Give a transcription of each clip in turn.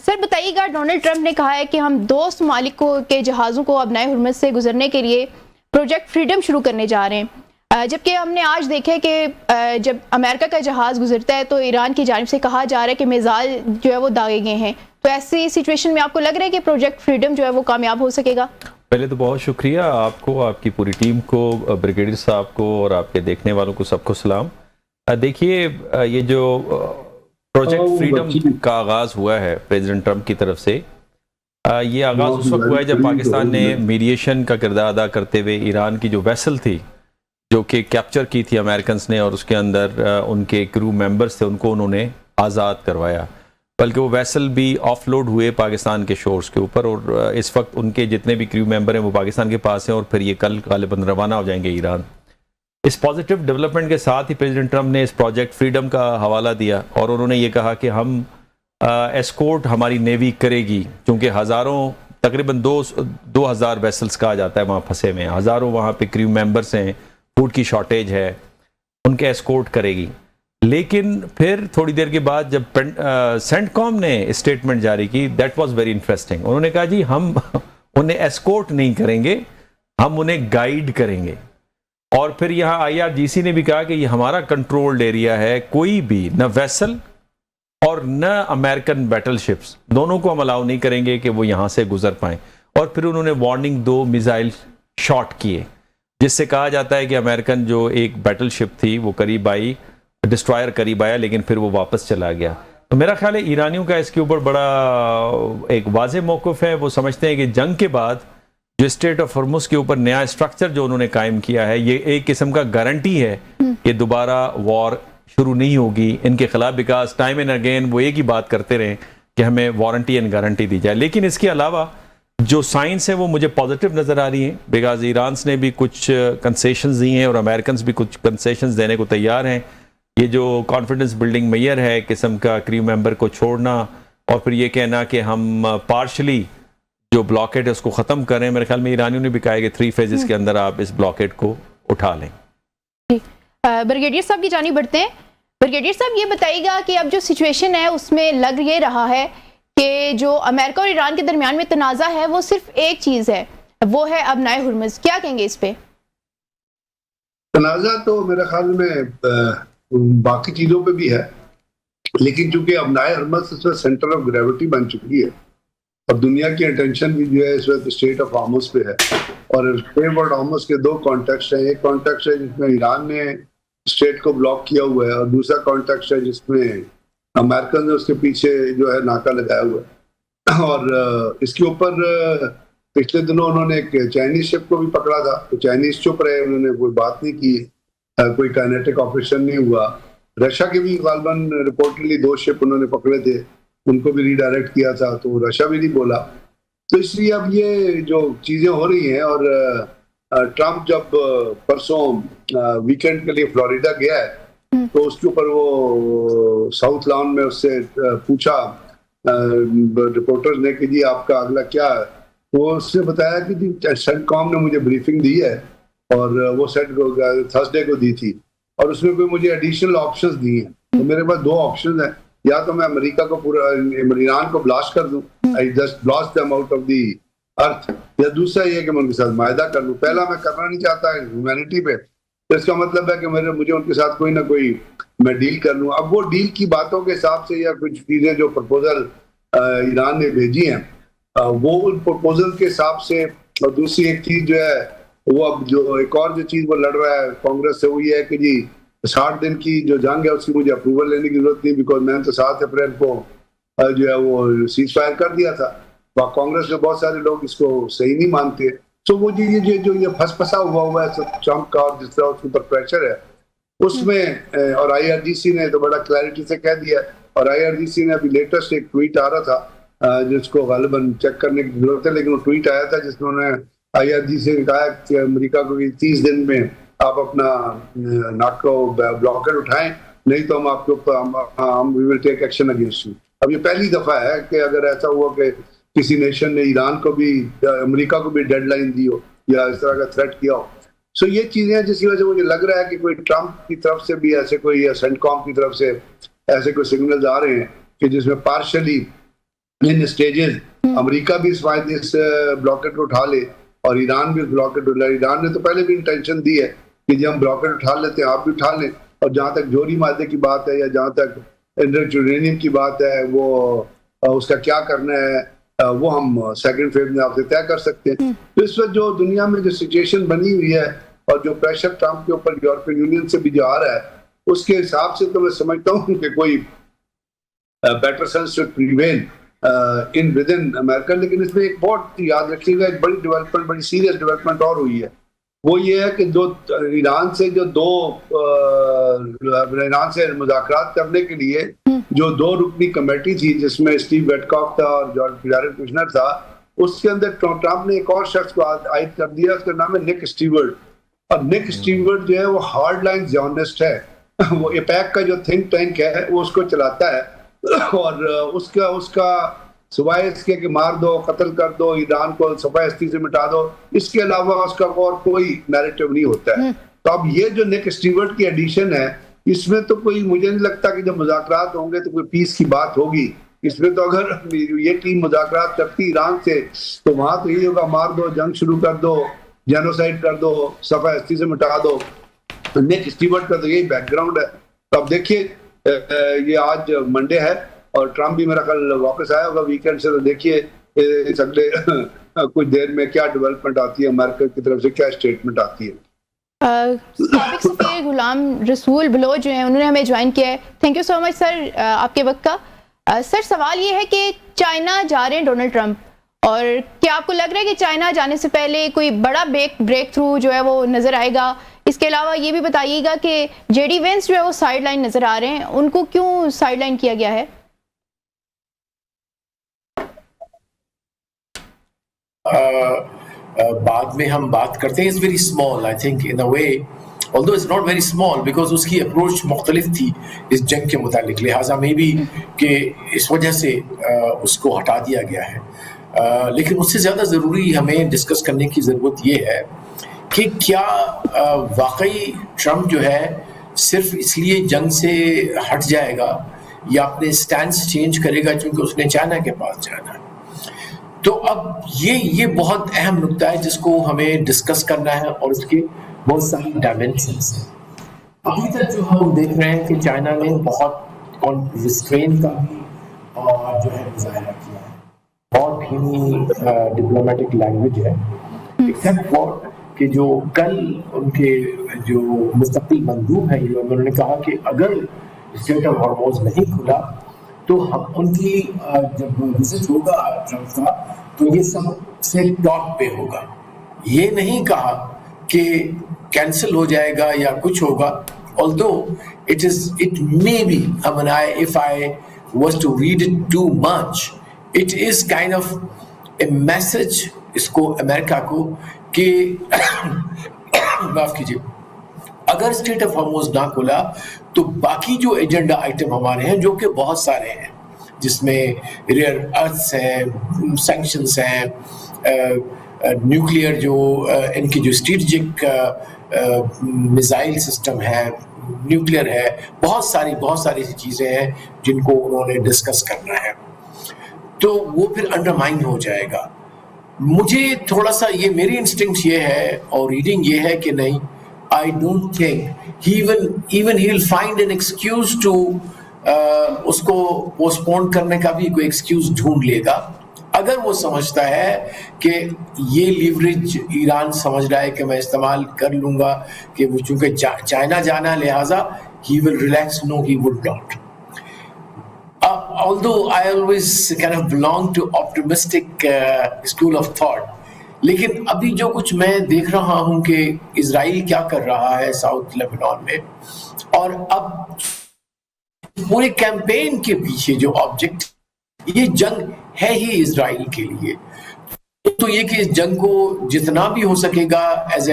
سر بتائیے گا، Donald Trump نے کہا ہے کہ ہم دوست ممالک کے جہازوں کو ابنائے حرمت سے گزرنے کے لیے پروجیکٹ فریڈم شروع کرنے جا رہے ہیں، جبکہ ہم نے آج دیکھا کہ جب امریکہ کا جہاز گزرتا ہے تو ایران کی جانب سے کہا جا رہا ہے کہ میزائل جو ہے وہ داغے گئے ہیں، تو ایسی سچویشن میں آپ کو لگ رہا ہے کہ پروجیکٹ فریڈم جو ہے وہ کامیاب ہو سکے گا؟ پہلے تو بہت شکریہ آپ کو، آپ کی پوری ٹیم کو، بریگیڈیئر صاحب کو اور آپ کے دیکھنے والوں کو سب کو سلام۔ دیکھیے یہ جو پروجیکٹ فریڈم کا آغاز ہوا ہے پریزیڈنٹ ٹرمپ کی طرف سے، یہ آغاز اس وقت ہوا ہے جب پاکستان نے میڈیشن کا کردار ادا کرتے ہوئے ایران کی جو ویسل تھی جو کہ کیپچر کی تھی امریکنز نے، اور اس کے اندر ان کے کرو ممبرز تھے، ان کو انہوں نے آزاد کروایا، بلکہ وہ ویسل بھی آف لوڈ ہوئے پاکستان کے شورز کے اوپر، اور اس وقت ان کے جتنے بھی کریو ممبر ہیں وہ پاکستان کے پاس ہیں، اور پھر یہ کل غالباً روانہ ہو جائیں گے ایران۔ اس پازیٹیو ڈیولپمنٹ کے ساتھ ہی پریزیڈنٹ ٹرمپ نے اس پروجیکٹ فریڈم کا حوالہ دیا، اور انہوں نے یہ کہا کہ ہم ایسکورٹ ہماری نیوی کرے گی، چونکہ ہزاروں تقریباً 2000 ویسلز کہا جاتا ہے وہاں پھنسے میں، ہزاروں وہاں پہ کریو ممبرز ہیں، فوڈ کی شارٹیج ہے، ان کے ایسکورٹ کرے گی۔ لیکن پھر تھوڑی دیر کے بعد جب سینٹ کام نے اسٹیٹمنٹ جاری کی، دیٹ واز ویری انٹرسٹنگ، انہوں نے کہا جی ہم انہیں ایسکورٹ نہیں کریں گے، ہم انہیں گائیڈ کریں گے۔ اور پھر یہاں IRGC نے بھی کہا کہ یہ ہمارا کنٹرولڈ ایریا ہے، کوئی بھی نہ ویسل اور نہ امریکن بیٹل شپس، دونوں کو ہم الاؤ نہیں کریں گے کہ وہ یہاں سے گزر پائیں۔ اور پھر انہوں نے وارننگ 2 میزائل شاٹ کیے، جس سے کہا جاتا ہے کہ امریکن جو ایک بیٹل شپ تھی وہ قریب آئی، ڈسٹرائر قریب آیا، لیکن پھر وہ واپس چلا گیا۔ تو میرا خیال ہے ایرانیوں کا اس کے اوپر بڑا ایک واضح موقف ہے، وہ سمجھتے ہیں کہ جنگ کے بعد جو اسٹریٹ آف ہرمز کے اوپر نیا اسٹرکچر جو انہوں نے قائم کیا ہے، یہ ایک قسم کا گارنٹی ہے کہ دوبارہ وار شروع نہیں ہوگی ان کے خلاف، بیکاز ٹائم اینڈ اگین وہ ایک ہی بات کرتے رہیں کہ ہمیں وارنٹی اینڈ گارنٹی دی جائے۔ لیکن اس کے علاوہ جو سائنس ہے وہ مجھے پازیٹیو نظر آ رہی ہیں، بیکاز ایرانس نے بھی کچھ کنسیشنز دی ہیں اور امریکنز بھی کچھ کنسیشنز دینے کو تیار ہیں۔ یہ جو کانفیڈنس بلڈنگ میئر ہے قسم کا کریو ممبر کو چھوڑنا، اور پھر یہ کہنا کہ ہم پارشلی جو بلاکیڈ ہے اس کو ختم کریں، میرے خیال میں ایرانیوں نے بھی کہا کہ 3 فیزز کے اندر آپ اس بلاکیڈ کو اٹھا لیں۔ بریگیڈیئر صاحب کی جانب بڑھتے ہیں۔ بریگیڈیئر صاحب یہ بتائیے گا کہ اب جو سچویشن ہے اس میں لگ یہ رہا ہے کہ جو امریکہ اور ایران کے درمیان میں تنازع ہے وہ صرف ایک چیز ہے، وہ ہے ابنائے حرمز، کیا کہیں گے اس پہ؟ تنازع تو میرے خیال میں باقی چیزوں پہ بھی ہے، لیکن چونکہ ابنائے حرمز اس وقت سینٹر آف گریوٹی بن چکی ہے، اور دنیا کی اٹینشن بھی جو ہے اس وقت اسٹیٹ آف ہارمز پہ ہے، اور اسٹیٹ آف ہارمز کے 2 کانٹیکسٹ ہیں۔ ایک کانٹیکسٹ ہے جس میں ایران نے اسٹیٹ کو بلاک کیا ہوا ہے، اور دوسرا کانٹیکسٹ ہے جس میں امریکن نے اس کے پیچھے جو ہے ناکہ لگایا ہوا ہے۔ اور اس کے اوپر پچھلے دنوں انہوں نے ایک چائنیز شپ کو بھی پکڑا تھا، تو چائنیز چپ رہے، انہوں نے کوئی بات نہیں کی، کوئی کائنیٹک آپریشن نہیں ہوا۔ رشیا کے بھی غالباً رپورٹلی 2 شپ انہوں نے پکڑے تھے، ان کو بھی ری ڈائریکٹ کیا تھا، تو رشیا بھی نہیں بولا۔ تو اس لیے اب یہ جو چیزیں ہو رہی ہیں، اور ٹرمپ جب پرسوں ویکینڈ کے لیے فلوریڈا گیا ہے تو اس کے اوپر وہ ساؤتھ لان میں اس سے پوچھا رپورٹرز نے کہ جی آپ کا اگلا کیا ہے، تو اس نے بتایا کہ جی سینٹ کام نے مجھے بریفنگ دی ہے، اور وہ تھرسڈے کو دی تھی، اور اس میں کوئی مجھے ایڈیشنل آپشنز دی ہیں۔ تو میرے پاس 2 آپشنز ہیں، یا تو میں امریکہ کو پورا ایران کو بلاسٹ کر دوں، I just blast them out of the earth، یا دوسرا یہ کہ میں ان کے ساتھ معاہدہ کر لوں۔ پہلا میں کرنا نہیں چاہتا ہیومینٹی پہ، تو اس کا مطلب ہے کہ مجھے ان کے ساتھ کوئی نہ کوئی میں ڈیل کر لوں۔ اب وہ ڈیل کی باتوں کے حساب سے یا کچھ چیزیں جو پرپوزل ایران نے بھیجی ہیں، وہ ان پرپوزل کے حساب سے، اور دوسری ایک چیز جو ہے وہ اب جو ایک اور جو چیز وہ لڑ رہا ہے کانگریس سے، وہ یہ ہے کہ جی 60 دن کی جو جنگ ہے اس کی مجھے اپروول لینے کی ضرورت نہیں، بیکاز میں نے تو 7 اپریل کو جو ہے وہ سیز فائر کر دیا تھا۔ کانگریس میں بہت سارے لوگ اس کو صحیح نہیں مانتے، تو وہ جو یہ پھنس پھنسا ہوا ہے ٹرمپ کا، اور جس طرح اس کے اوپر پریشر ہے اس میں، اور IRGC نے تو بڑا کلیئرٹی سے کہہ دیا، اور IRGC نے ابھی لیٹسٹ ایک ٹویٹ آ رہا تھا جس کو غالباً چیک کرنے کی ضرورت ہے، لیکن وہ ٹویٹ آیا تھا جس میں انہوں نے IRGC نے کہا کہ امریکہ کو 30 دن میں آپ اپنا ناک کو بلاکر اٹھائیں، نہیں تو ہم آپ کے اوپر we will take action against you۔ اب یہ پہلی دفعہ ہے کہ اگر ایسا ہوا کہ کسی نیشن نے ایران کو بھی، امریکہ کو بھی ڈیڈ لائن دی ہو یا اس طرح کا تھریٹ کیا ہو، سو یہ چیزیں ہیں جس کی وجہ سے مجھے لگ رہا ہے کہ کوئی ٹرمپ کی طرف سے بھی ایسے کوئی، یا سینٹ کام کی طرف سے ایسے کوئی سگنلز آ رہے ہیں کہ جس میں پارشلی ان سٹیجز. امریکہ بھی اس بلاکٹ کو اٹھا لے اور ایران بھی اس بلاکٹ کو. ایران نے تو پہلے بھی انٹینشن دی ہے کہ جب ہم بلاکٹ اٹھا لیتے ہیں آپ بھی اٹھا لیں, اور جہاں تک جوہری مادے کی بات ہے یا جہاں تک انڈرچ یورینیم کی بات ہے وہ اس کا کیا کرنا ہے وہ ہم سیکنڈ فیز میں آپ سے طے کر سکتے ہیں. تو اس وقت جو دنیا میں جو سچویشن بنی ہوئی ہے اور جو پریشر ٹرمپ کے اوپر یورپین یونین سے بھی جو آ رہا ہے اس کے حساب سے تو میں سمجھتا ہوں کہ کوئی better sense should prevail in within America. لیکن اس میں ایک بہت یاد رکھیے گا ایک بڑی ڈیولپمنٹ, بڑی سیریس ڈیولپمنٹ اور ہوئی ہے. وہ یہ ہے کہ ایران سے مذاکرات کرنے کے لیے جو 2 رکنی کمیٹی تھی جس میں اسٹیو ویٹکاف تھا اور جارج جیرڈ کوشنر تھا, اس کے اندر ٹرمپ نے ایک اور شخص کو عائد کر دیا, اس کا نام ہے نک اسٹیورٹ. اور نک اسٹیورٹ جو ہے وہ ہارڈ لائن زیونسٹ ہے, وہ ایپیک کا جو تھنک ٹینک ہے وہ اس کو چلاتا ہے, اور اس کا سوائے اس کے کہ مار دو, قتل کر دو, ایران کو صفحہ ہستی سے مٹا دو, اس کے علاوہ اس کا اور کوئی نیریٹو نہیں ہوتا ہے. تو اب یہ جو نک اسٹیورٹ کی ایڈیشن ہے اس میں تو کوئی مجھے نہیں لگتا کہ جب مذاکرات ہوں گے تو کوئی پیس کی بات ہوگی. اس میں تو اگر یہ ٹیم مذاکرات کرتی ایران سے تو وہاں تو یہی ہوگا مار دو, جنگ شروع کر دو, جینوسائڈ کر دو, صفحہ ہستی سے مٹا دو. نک اسٹیورٹ کا تو یہی بیک گراؤنڈ ہے. تو اب دیکھیے یہ آج منڈے ہے اور ٹرمپ بھی میرا کل واپس آیا ہوگا ویکینڈ سے, تو دیکھیے اس اگلے کچھ دیر میں کیا ڈیولپمنٹ آتی ہے, امریکہ کی طرف سے کیا اسٹیٹمنٹ آتی ہے. سابق سفیر غلام رسول بلوچ جو ہیں انہوں نے ہمیں جوائن کیا ہے. تھینک یو سو مچ سر آپ کے وقت کا. سر سوال یہ ہے کہ چائنا جا رہے ہیں ڈونلڈ ٹرمپ, اور کیا آپ کو لگ رہا ہے کہ چائنا جانے سے پہلے کوئی بڑا بریک تھرو جو ہے وہ نظر آئے گا؟ اس کے علاوہ یہ بھی بتائیے گا کہ جے ڈی وینس جو ہے وہ سائیڈ لائن نظر آ رہے ہیں, ان کو کیوں سائیڈ لائن کیا گیا ہے؟ بعد میں ہم بات کرتے ہیں. it's very small I think in a way, although it's not very small because اس کی اپروچ مختلف تھی اس جنگ کے متعلق, لہٰذا میں بھی کہ اس وجہ سے اس کو ہٹا دیا گیا ہے. لیکن اس سے زیادہ ضروری ہمیں ڈسکس کرنے کی ضرورت یہ ہے کہ کیا واقعی ٹرمپ جو ہے صرف اس لیے جنگ سے ہٹ جائے گا یا اپنے سٹینس چینج کرے گا چونکہ اس نے چائنا کے پاس جانا ہے. تو اب یہ بہت اہم نکتہ ہے جس کو ہمیں ڈسکس کرنا ہے, اور اس کے بہت ساری ڈائمینشنس ہیں. ابھی تک جو ہم دیکھ رہے ہیں کہ چائنا نے بہت ریسٹرین کا اور جو ہے مظاہرہ کیا ہے, بہت ہی ڈپلومیٹک لینگویج ہے, ایکسیپٹ فار کہ جو کل ان کے جو مستقل مندوب ہیں انہوں نے کہا کہ اگر اسٹریٹ آف ہارموز نہیں کھلا تو ہم ان کی جب وزٹ ہوگا ٹرمپ کا تو یہ سب سے ٹاپ پہ ہوگا. یہ نہیں کہا کہ کینسل ہو جائے گا یا کچھ ہوگا, although it may be, I mean, if I was to read it too much, it is kind of a message اس کو امریکہ کو کہ معاف کیجیے, اگر اسٹریٹ آف ہارموز نہ کھلا تو باقی جو ایجنڈا آئٹم ہمارے ہیں جو کہ بہت سارے ہیں, جس میں ریئر ارتھس ہیں, سینکشنز ہیں, نیوکلیئر جو ان کی جو اسٹریٹجک میزائل سسٹم ہے, نیوکلیئر ہے, بہت ساری چیزیں ہیں جن کو انہوں نے ڈسکس کرنا ہے, تو وہ پھر انڈرمائن ہو جائے گا. مجھے تھوڑا سا یہ میری انسٹنکٹ یہ ہے اور ریڈنگ یہ ہے کہ نہیں, I don't think he will find an excuse to اس کو پوسٹ پون کرنے کا بھی کوئی ایکسکیوز ڈھونڈ لے گا اگر وہ سمجھتا ہے کہ یہ لیوریج ایران سمجھ رہا ہے کہ میں استعمال کر لوں گا, کہ وہ چونکہ چائنا جانا لہٰذا he will relax. No, he would not. Although I always kind of belong to optimistic school of thought, لیکن ابھی جو کچھ میں دیکھ رہا ہوں کہ اسرائیل کیا کر رہا ہے ساؤتھ لیبنان میں, اور اب پورے کیمپین کے پیچھے جو آبجیکٹ, یہ جنگ ہے ہی اسرائیل کے لیے, تو یہ کہ اس جنگ کو جتنا بھی ہو سکے گا ایز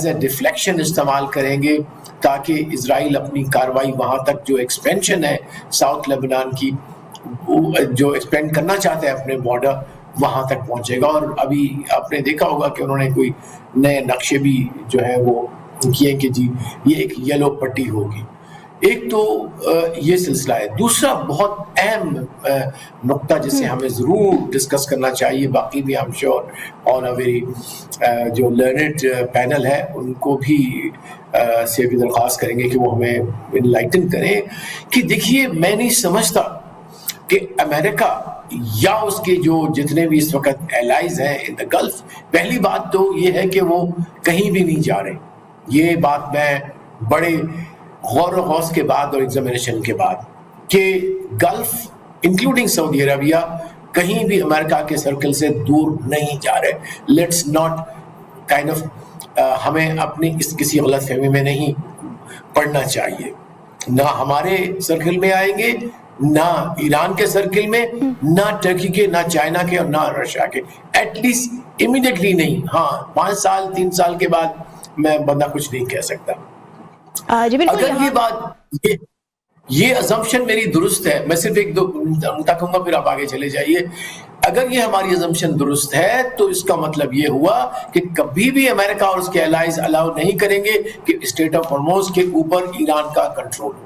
اے ڈیفلیکشن استعمال کریں گے تاکہ اسرائیل اپنی کاروائی وہاں تک جو ایکسپینشن ہے ساؤتھ لیبنان کی, جو ایکسپینڈ کرنا چاہتے ہیں اپنے بارڈر, وہاں تک پہنچے گا. اور ابھی آپ نے دیکھا ہوگا کہ انہوں نے کوئی نئے نقشے بھی جو ہے وہ کیے کہ جی یہ ایک یلو پٹی ہوگی. ایک تو یہ سلسلہ ہے. دوسرا بہت اہم نقطہ جسے ہمیں ضرور ڈسکس کرنا چاہیے, باقی بھی ہم شیور آن اے ویری جو لرنڈ پینل ہے ان کو بھی سے بھی درخواست کریں گے کہ وہ ہمیں انلائٹن کریں کہ دیکھیے میں نہیں سمجھتا کہ امریکہ یا اس کے جو جتنے بھی اس وقت ایلائز ہیں ان دا گلف, پہلی بات تو یہ ہے کہ وہ کہیں بھی نہیں جا رہے. یہ بات میں بڑے غور و خوض کے بعد اور ایگزامینیشن کے بعد کہ گلف انکلوڈنگ سعودی عربیہ کہیں بھی امریکہ کے سرکل سے دور نہیں جا رہے. لیٹس ناٹ کائنڈ آف ہمیں اپنی کسی غلط فہمی میں نہیں پڑنا چاہیے. نہ ہمارے سرکل میں آئیں گے, نہ ایران کے سرکل میں, نہ ٹرکی کے, نہ چائنا کے اور نہ رشیا کے, ایٹ لیسٹ امیڈیٹلی نہیں. ہاں 5 سال 3 سال کے بعد میں بندہ کچھ نہیں کہہ سکتا. اگر یہ بات یہ assumption میری درست ہے, میں صرف ایک دو نقطہ کہوں گا پھر آپ آگے چلے جائیے. اگر یہ ہماری assumption درست ہے تو اس کا مطلب یہ ہوا کہ کبھی بھی امریکہ اور اس کے allies الاؤ نہیں کریں گے کہ اسٹریٹ آف ہارموز کے اوپر ایران کا کنٹرول ہو.